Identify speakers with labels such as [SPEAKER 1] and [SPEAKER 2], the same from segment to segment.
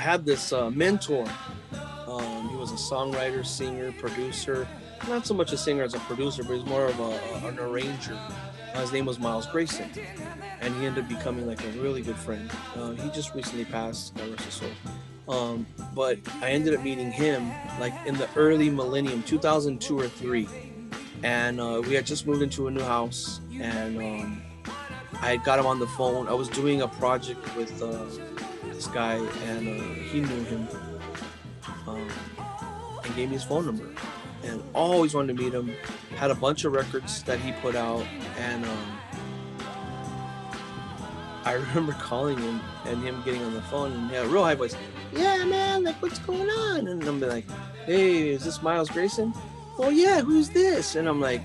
[SPEAKER 1] had this mentor. He was a songwriter, singer, producer. Not so much a singer as a producer, but he's more of an arranger. His name was Miles Grayson, and he ended up becoming like a really good friend. He just recently passed, God rest his soul. But I ended up meeting him like in the early millennium, 2002 or three, and we had just moved into a new house, and I had got him on the phone. I was doing a project with this guy, and he knew him, and gave me his phone number, and always wanted to meet him. Had a bunch of records that he put out, and I remember calling him and him getting on the phone, and he had a real high voice. Yeah, man, like, what's going on? And I'm like, hey, is this Miles Grayson? Oh yeah, who's this? And I'm like,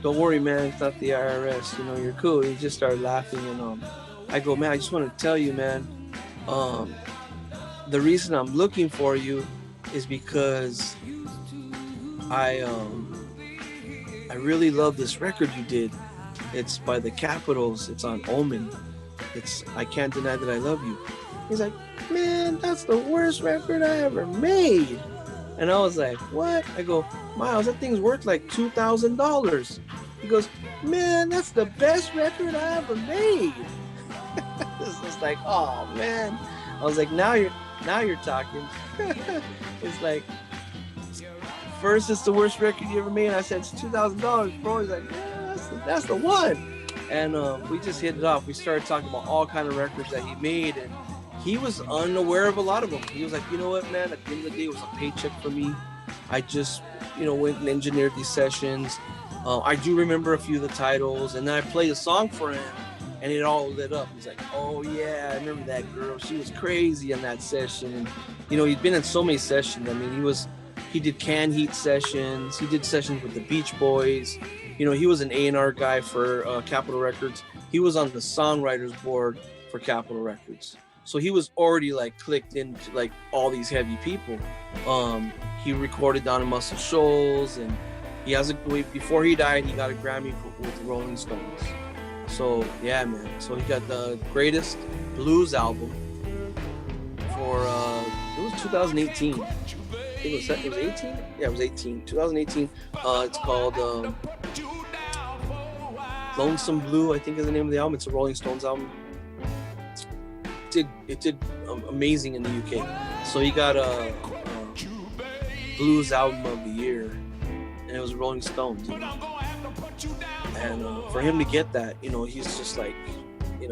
[SPEAKER 1] don't worry, man, it's not the IRS. You know, you're cool. He just started laughing, and I go, man, I just want to tell you, man, the reason I'm looking for you is because I really love this record you did. It's by the Capitals. It's on Omen. It's I Can't Deny That I Love You. He's like, man, that's the worst record I ever made. And I was like, what? I go, Miles, that thing's worth like $2,000. He goes, man, that's the best record I ever made. It's just like, oh man. I was like, now you're talking. It's like, first it's the worst record you ever made. I said, it's $2,000, bro. He's like, yeah, that's the one. And we just hit it off. We started talking about all kind of records that he made, and he was unaware of a lot of them. He was like, you know what, man, at the end of the day, it was a paycheck for me. I just, went and engineered these sessions. I do remember a few of the titles, and then I played a song for him, and it all lit up. He's like, oh yeah, I remember that girl. She was crazy in that session. And, he'd been in so many sessions. I mean, he did Can Heat sessions. He did sessions with the Beach Boys. He was an A&R guy for Capitol Records. He was on the songwriters board for Capitol Records. So he was already like clicked into like all these heavy people. He recorded down in Muscle Shoals, and he has before he died, he got a Grammy with the Rolling Stones. So yeah, man. So he got the greatest blues album for it was 2018. It was 18? Yeah, it was 18. 2018. It's called Lonesome Blue, I think is the name of the album. It's a Rolling Stones album. It did amazing in the UK. So he got a blues album of the year, and it was Rolling Stones. And for him to get that, he's just like, he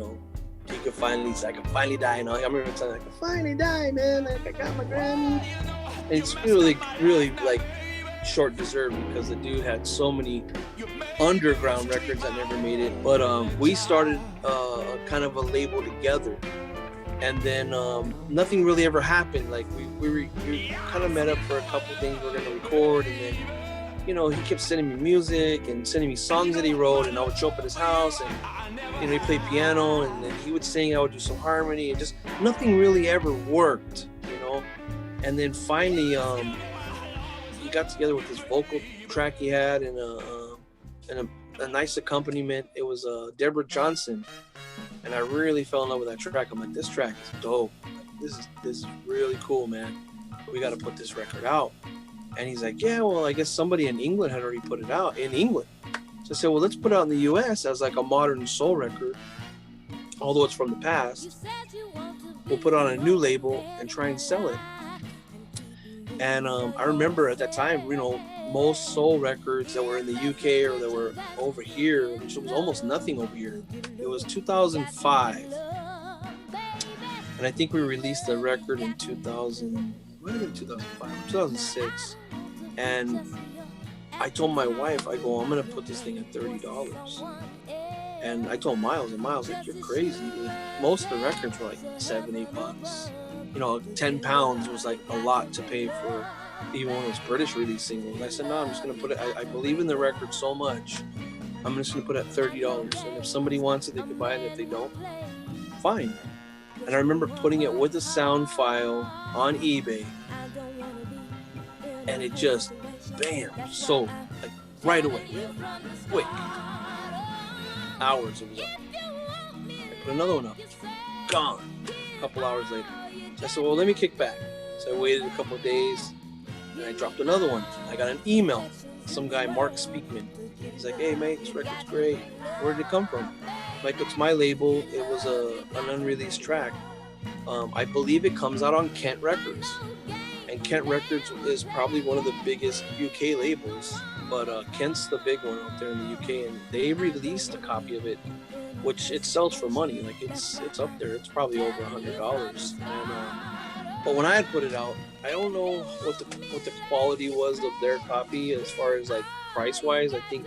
[SPEAKER 1] could finally, I can finally die. I remember telling him, I can finally die, man. Like, I got my Grammy. And it's really, really like short deserved, because the dude had so many underground records that never made it. But we started kind of a label together. And then nothing really ever happened. Like we kind of met up for a couple things we were going to record, and then he kept sending me music and sending me songs that he wrote, and I would show up at his house, and he played piano, and then he would sing, I would do some harmony, and just nothing really ever worked, And then finally he got together with this vocal track he had, and a nice accompaniment. It was Deborah Johnson. And I really fell in love with that track. I'm like, this track is dope. This is really cool, man. We got to put this record out. And he's like, yeah, well, I guess somebody in England had already put it out in England. So I said, well, let's put it out in the US as like a modern soul record. Although it's from the past, we'll put it on a new label and try and sell it. And I remember at that time, most soul records that were in the UK or that were over here, which was almost nothing over here. It was 2005. And I think we released the record in 2006. And I told my wife, I go, I'm going to put this thing at $30. And I told Miles, and Miles, like, you're crazy. Most of the records were like $7-8. 10 pounds was like a lot to pay for even one of those British release singles. I said, no, I'm just going to put it, I believe in the record so much, I'm just going to put it at $30. And if somebody wants it, they can buy it. If they don't, fine. And I remember putting it with a sound file on eBay, and it just, bam, sold, like right away, quick. Hours it was up. I put another one up, gone. A couple hours later, I said, well, let me kick back. So I waited a couple of days, and I dropped another one. I got an email. Some guy, Mark Speakman. He's like, hey, mate, this record's great. Where did it come from? Like, it's my label. It was an unreleased track. I believe it comes out on Kent Records. And Kent Records is probably one of the biggest UK labels. But Kent's the big one out there in the UK. And they released a copy of it, which it sells for money. Like, it's up there. It's probably over $100. And, but when I had put it out, I don't know what the quality was of their copy as far as like price wise. I think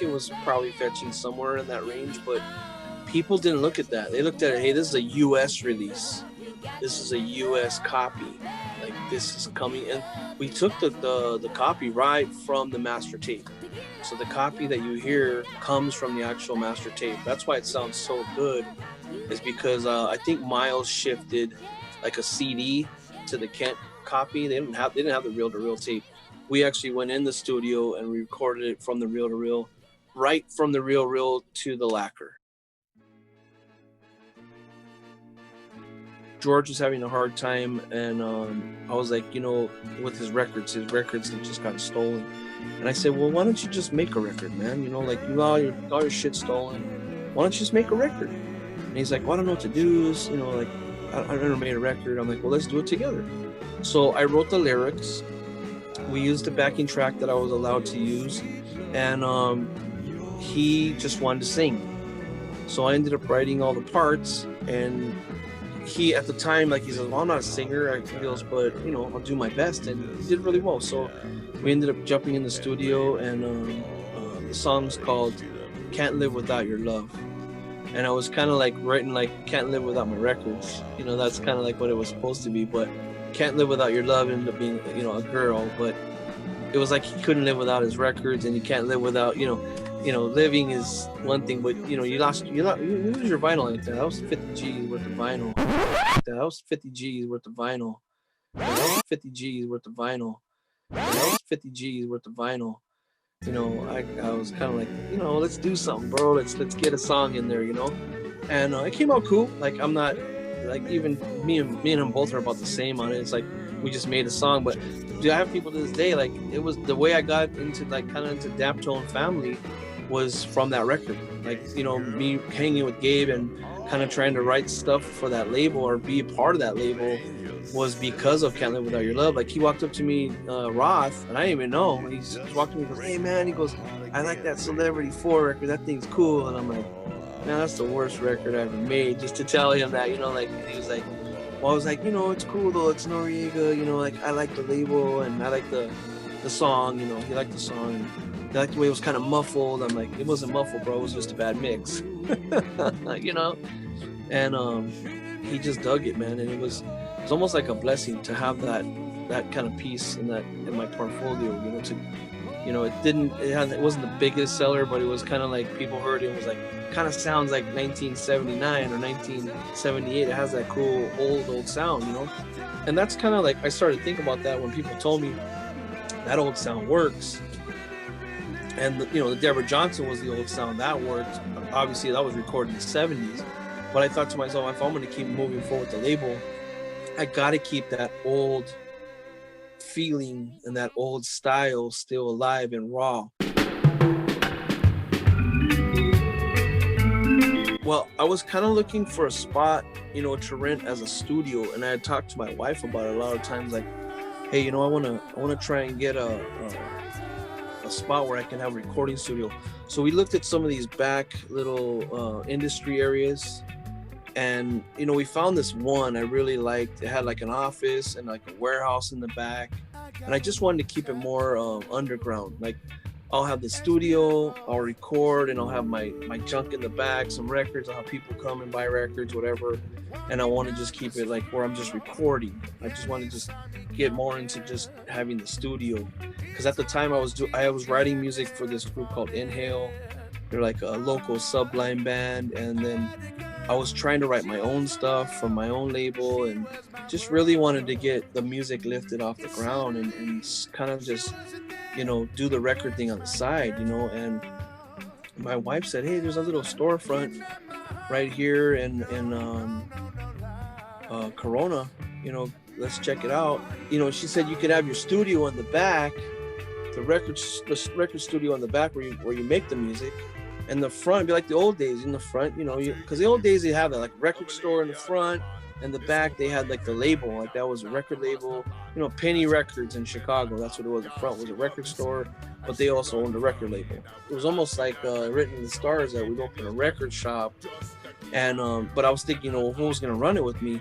[SPEAKER 1] it was probably fetching somewhere in that range, but people didn't look at that. They looked at it, hey, this is a US release. This is a US copy. Like, this is coming in. We took the copy right from the master tape. So the copy that you hear comes from the actual master tape. That's why it sounds so good, is because I think Miles shifted like a CD to the Kent copy. They didn't have the reel-to-reel tape. We actually went in the studio and we recorded it from the reel-to-reel, right from the reel to the lacquer. George was having a hard time, and I was like, with his records had just gotten stolen. And I said, well, why don't you just make a record, man? Like, all your shit stolen. Why don't you just make a record? And he's like, well, I don't know what to do. Like, I never made a record. I'm like, well, let's do it together. So I wrote the lyrics. We used the backing track that I was allowed to use. And he just wanted to sing. So I ended up writing all the parts. And he, at the time, like, he says, well, I'm not a singer. He goes, but, I'll do my best. And he did really well. So we ended up jumping in the studio. And the song's called Can't Live Without Your Love. And I was kind of like writing like Can't Live Without My Records. That's kind of like what it was supposed to be. But Can't Live Without Your Love ended up being, a girl. But it was like he couldn't live without his records, and you can't live without, living is one thing. But, you lose your vinyl like that. That was 50 G's worth of vinyl. That was 50 G's worth of vinyl. That was 50 G's worth of vinyl. That was 50 G's worth of vinyl. I was kind of like, let's do something, bro. Let's get a song in there, and it came out cool. Like, I'm not like, even me and him both are about the same on it. It's like we just made a song. But do I have people to this day, like, it was the way I got into like kind of into Daptone Family was from that record. Like, me hanging with Gabe and kind of trying to write stuff for that label or be a part of that label was because of Can't Live Without Your Love. Like, he walked up to me, Roth, and I didn't even know. He just walked up to me and goes, hey, man, he goes, I like that Celebrity 4 record. That thing's cool. And I'm like, man, that's the worst record I ever made. Just to tell him that, like, and he was like, well, I was like, it's cool, though. It's Noriega, like, I like the label, and I like the song, he liked the song. And he liked the way it was kind of muffled. I'm like, it wasn't muffled, bro. It was just a bad mix, And he just dug it, man. And it was almost like a blessing to have that kind of piece in my portfolio, it wasn't the biggest seller, but it was kind of like people heard it was like, kind of sounds like 1979 or 1978. It has that cool old sound, and that's kind of like, I started to think about that when people told me that old sound works. And the Deborah Johnson was the old sound that worked. Obviously that was recorded in the 70s, but I thought to myself, if I'm going to keep moving forward with the label, I got to keep that old feeling and that old style still alive and raw. Well, I was kind of looking for a spot, to rent as a studio, and I had talked to my wife about it a lot of times, like, hey, I want to try and get a spot where I can have a recording studio. So we looked at some of these back little industry areas. And, we found this one I really liked. It had like an office and like a warehouse in the back. And I just wanted to keep it more underground. Like, I'll have the studio, I'll record, and I'll have my junk in the back, some records. I'll have people come and buy records, whatever. And I want to just keep it like where I'm just recording. I just want to just get more into just having the studio. Because at the time I was writing music for this group called Inhale. They're like a local Sublime band. And then I was trying to write my own stuff from my own label, and just really wanted to get the music lifted off the ground and kind of just, do the record thing on the side, and my wife said, hey, there's a little storefront right here in Corona, let's check it out. She said you could have your studio in the back, the record studio in the back where you make the music, and the front be like the old days. In the front, because the old days they have that like record store in the front, and the back they had like the label, like that was a record label. Penny Records in Chicago, that's what it was. The front was a record store, but they also owned a record label. It was almost like written in the stars that we'd open a record shop. And but I was thinking, who was gonna run it with me?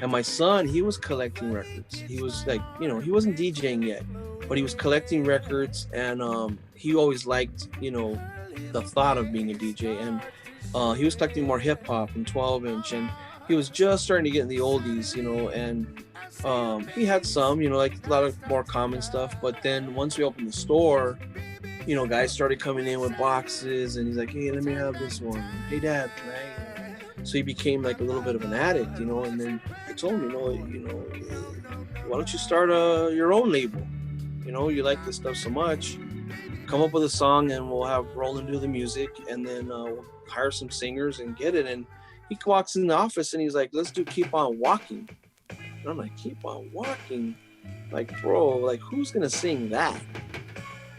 [SPEAKER 1] And my son, he was collecting records. He was like, he wasn't DJing yet, but he was collecting records, and he always liked, the thought of being a DJ. And he was collecting more hip hop and 12-inch, and he was just starting to get in the oldies, and he had some, like a lot of more common stuff. But then once we opened the store, guys started coming in with boxes, and he's like, hey, let me have this one. Hey, Dad, can I? So he became like a little bit of an addict, and then I told him, why don't you start your own label? You like this stuff so much, come up with a song, and we'll have Roland do the music, and then we'll hire some singers and get it. And he walks in the office and he's like, let's do Keep On Walking. And I'm like, Keep On Walking? Like, bro, like who's gonna sing that?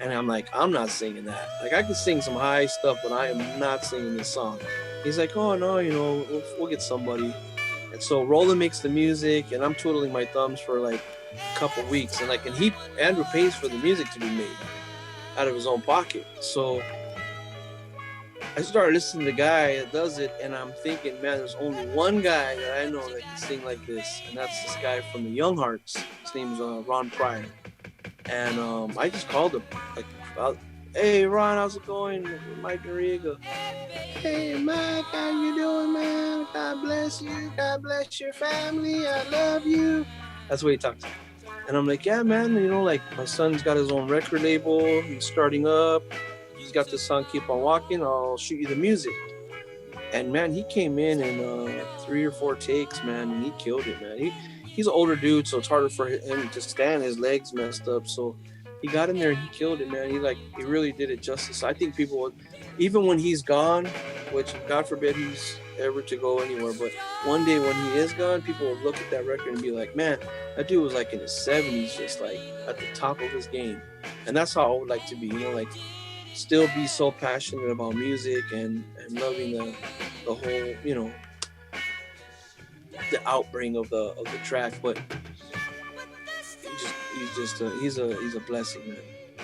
[SPEAKER 1] And I'm like, I'm not singing that. Like, I could sing some high stuff, but I am not singing this song. He's like, oh no, we'll get somebody. And so Roland makes the music, and I'm twiddling my thumbs for like a couple weeks, and Andrew pays for the music to be made out of his own pocket. So I started listening to the guy that does it, and I'm thinking, man, there's only one guy that I know that can sing like this, and that's this guy from the Young Hearts. His name's Ron Pryor. And I just called him, like, hey, Ron, how's it going? Mike Noriega. Hey, Mike, how you doing, man? God bless you. God bless your family. I love you. That's the way he talks. And I'm like, yeah, man, like my son's got his own record label. He's starting up. He's got this song, Keep On Walking. I'll shoot you the music. And, man, he came in 3 or 4 takes, man, and he killed it, man. He's an older dude, so it's harder for him to stand. His legs messed up, so he got in there and he killed it, man. He really did it justice. I think people would, even when he's gone, which God forbid he's ever to go anywhere, but one day when he is gone, people will look at that record and be like, man, that dude was like in his 70s, just like at the top of his game. And that's how I would like to be, like still be so passionate about music and loving the whole, the outbring of the track. But he's a blessing, man.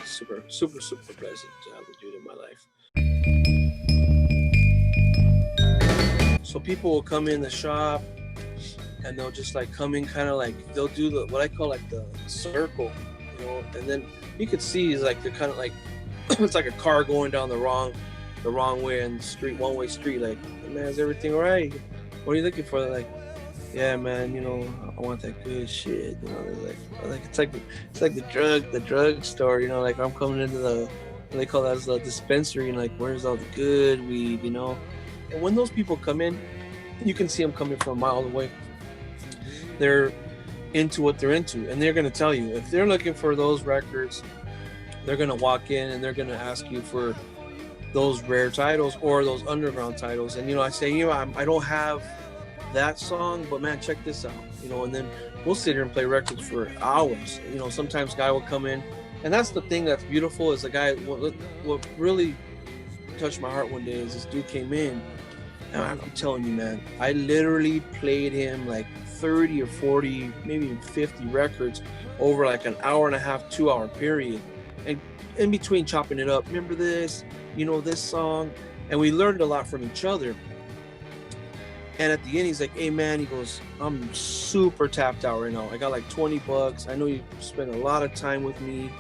[SPEAKER 1] Super blessing to have the dude in my life. So people will come in the shop and they'll just like come in, kind of like they'll do what I call like the circle, and then you could see like they're kind of like it's like a car going down the wrong way in the street, one-way street. Like, man, is everything all right? What are you looking for? They're like, yeah, man, I want that good shit. It's like the drug store, like I'm coming into they call that as the dispensary, and like, where's all the good weed, And when those people come in, you can see them coming from a mile away. They're into what they're into, and they're gonna tell you if they're looking for those records. They're gonna walk in and they're gonna ask you for those rare titles or those underground titles, and I say, I don't have that song, but man, check this out, and then we'll sit here and play records for hours. Sometimes a guy will come in, and that's the thing that's beautiful is the guy. What really touched my heart one day is this dude came in, and I'm telling you, man, I literally played him like 30 or 40, maybe even 50 records over like an hour and a half, 2 hour period, and in between chopping it up. Remember this, this song, and we learned a lot from each other. And at the end, he's like, hey, man, he goes, I'm super tapped out right now. I got like $20. I know you spent a lot of time with me.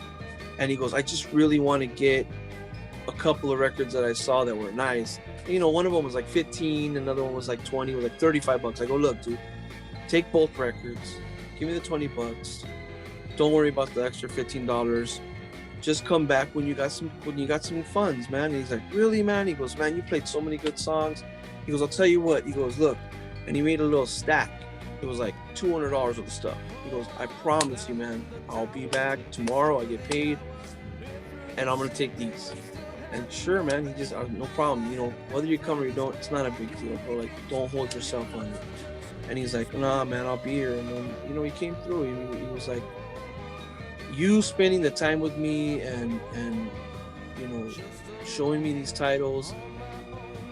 [SPEAKER 1] And he goes, I just really want to get a couple of records that I saw that were nice. And, one of them was like 15, another one was like 20, was like $35. I go, look, dude, take both records. Give me the $20. Don't worry about the extra $15. Just come back when you got some funds, man. And he's like, really, man? He goes, man, you played so many good songs. He goes, I'll tell you what. He goes, look, and he made a little stack. It was like $200 worth of stuff. He goes, I promise you, man, I'll be back tomorrow. I get paid, and I'm gonna take these. And sure, man, he just no problem. Whether you come or you don't, it's not a big deal, bro. Like, don't hold yourself on it. And he's like, nah, man, I'll be here. And then, he came through. He was like, you spending the time with me and you know, showing me these titles,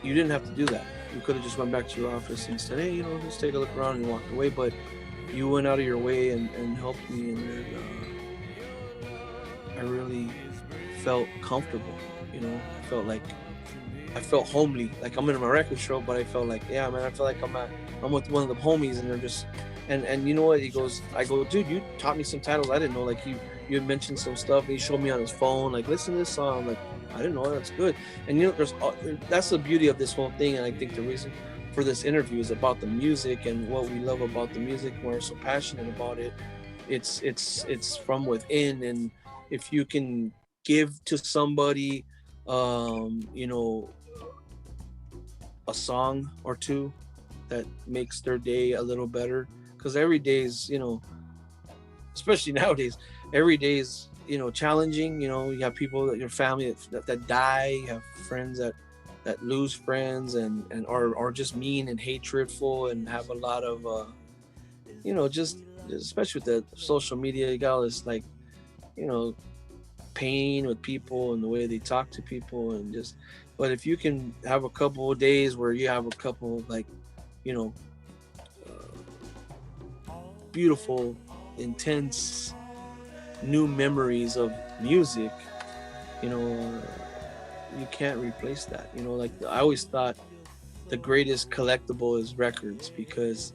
[SPEAKER 1] you didn't have to do that. You could have just went back to your office and said, hey, just take a look around and walked away. But you went out of your way and helped me, and then I really felt comfortable. I felt homely, like I'm in my record show, but I felt like, yeah, man, I feel like I'm with one of the homies, and they're just, and you know what? He goes, I go, dude, you taught me some titles I didn't know. Like you had mentioned some stuff, and he showed me on his phone, like, listen to this song. I'm like, I didn't know that's good. And that's the beauty of this whole thing, and I think the reason for this interview is about the music and what we love about the music. We're so passionate about it. It's from within, and if you can give to somebody, um, you know, a song or two that makes their day a little better, because every day is, especially nowadays, every day is, challenging. You have people that your family that die, you have friends that lose friends, and are just mean and hatredful, and have a lot of just especially with the social media, you got all this, like, you know pain with people and the way they talk to people, and just, but if you can have a couple of days where you have a couple of, like, you know beautiful, intense new memories of music, you know you can't replace that. Like, I always thought the greatest collectible is records, because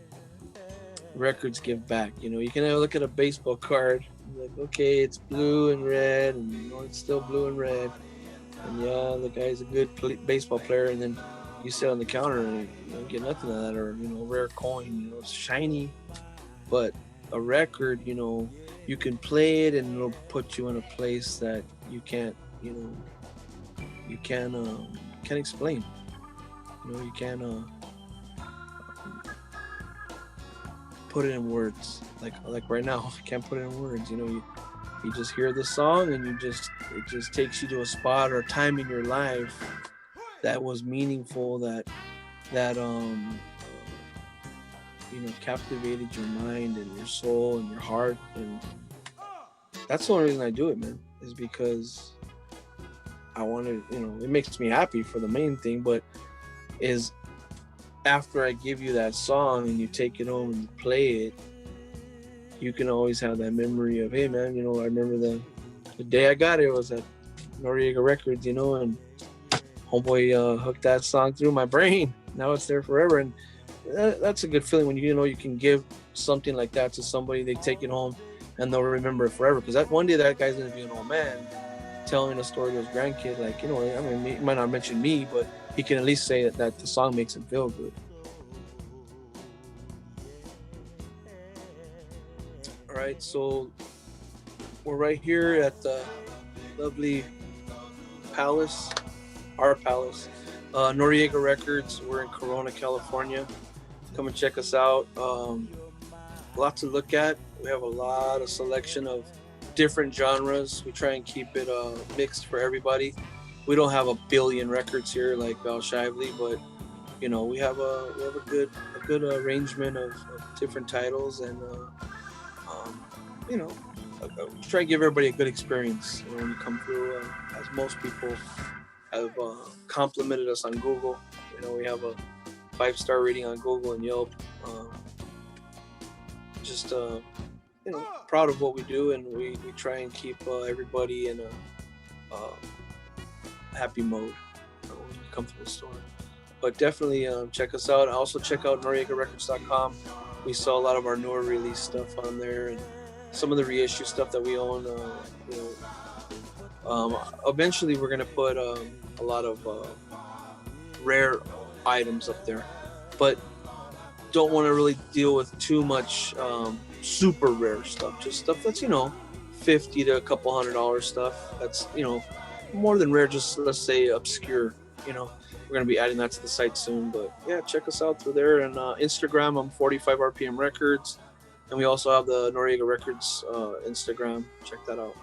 [SPEAKER 1] records give back. You can look at a baseball card, like, okay, it's blue and red, and it's still blue and red, and yeah, the guy's a good baseball player, and then you sit on the counter and you don't get nothing of that, or rare coin, it's shiny. But a record, you can play it, and it'll put you in a place that you can't, you can't explain. You can't put it in words. Like right now, I can't put it in words. You just hear the song, and it just takes you to a spot or a time in your life that was meaningful, that captivated your mind and your soul and your heart. And that's the only reason I do it, man, is because I want to, it makes me happy for the main thing, but is after I give you that song and you take it home and you play it, you can always have that memory of, hey, man, I remember the day I got it was at Noriega Records, and homeboy hooked that song through my brain. Now it's there forever. And that's a good feeling when you can give something like that to somebody, they take it home and they'll remember it forever. Because that one day that guy's gonna be an old man telling a story to his grandkid, like, I mean, he might not mention me, but he can at least say that the song makes him feel good. All right, so we're right here at the lovely Palace, our Palace, Noriega Records. We're in Corona, California. Come and check us out. Lot to look at. We have a lot of selection of different genres. We try and keep it mixed for everybody. We don't have a billion records here like Val Shively, but we have a good arrangement of different titles, and try and give everybody a good experience when you come through. As most people have complimented us on Google, we have a 5-star rating on Google and Yelp. Just proud of what we do, and we try and keep everybody in a happy mode when you come to the store. But definitely check us out. Also check out NoriegaRecords.com. We sell a lot of our newer release stuff on there, and some of the reissue stuff that we own. Eventually we're gonna put a lot of rare items up there, but don't want to really deal with too much super rare stuff. Just stuff that's $50 to a couple $100 stuff. That's more than rare. Just, let's say, obscure. We're gonna be adding that to the site soon. But yeah, check us out through there. And Instagram, I'm 45 RPM Records, and we also have the Noriega Records Instagram. Check that out.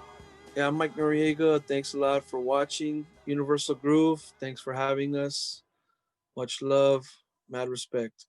[SPEAKER 1] Yeah, I'm Mike Noriega. Thanks a lot for watching Universal Groove. Thanks for having us. Much love, mad respect.